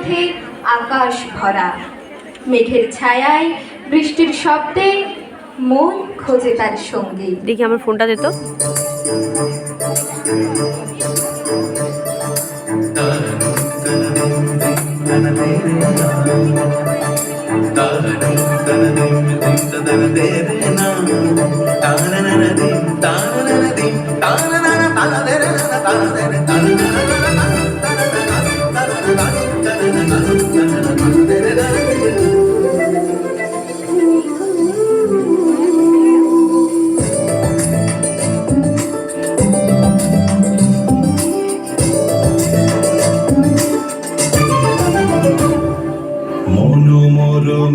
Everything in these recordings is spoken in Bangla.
মেঘে আকাশ ভরা, মেঘের ছায়ায় বৃষ্টির শব্দে মন খোঁজে তার সঙ্গী। দেখি আমার ফোনটা দে তো।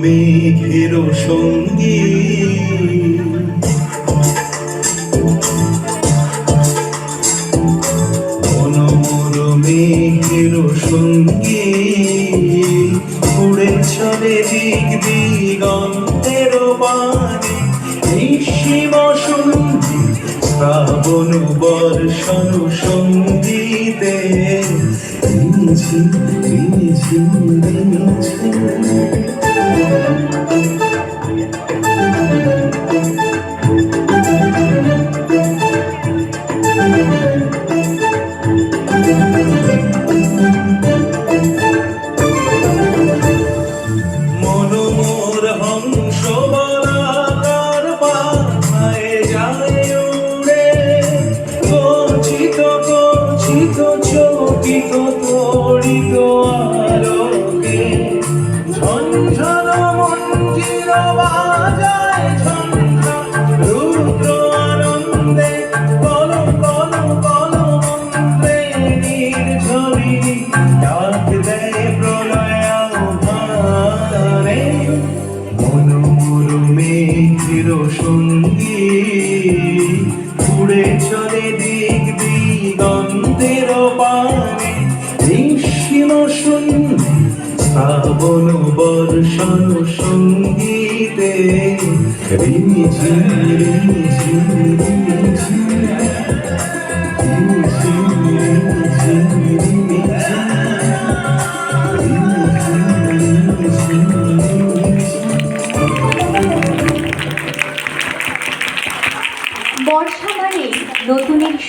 মেঘের সঙ্গী মনোমর মেঘের সঙ্গী উড়ে চলে দিক দিগন্তের বাণী নিঃসীম সন্ধি শ্রাবণ বর্ষণ সঙ্গীতে ঝিম ঝিম ঝিম মনোমোর হংস বলাকার পায়ে যায় উড়ে গর্জিত গর্জিত চকিত তড়িত আলোকে ঝঞ্ঝন মঞ্জির বাজায় ঝঞ্ঝন রুদ্র আনন্দে কল কল কল মন্ত্রে নির্ঝরিণী ডাক দেয় প্রলয়াভারে মনোমর মেঘের সঙ্গী উড়ে চলে দিক দিগন্তের পানে নিঃসীম সন্ধি শ্রাবণ বর্ষণ সঙ্গীতে রিমি ঝিমি রিমি ঝিমি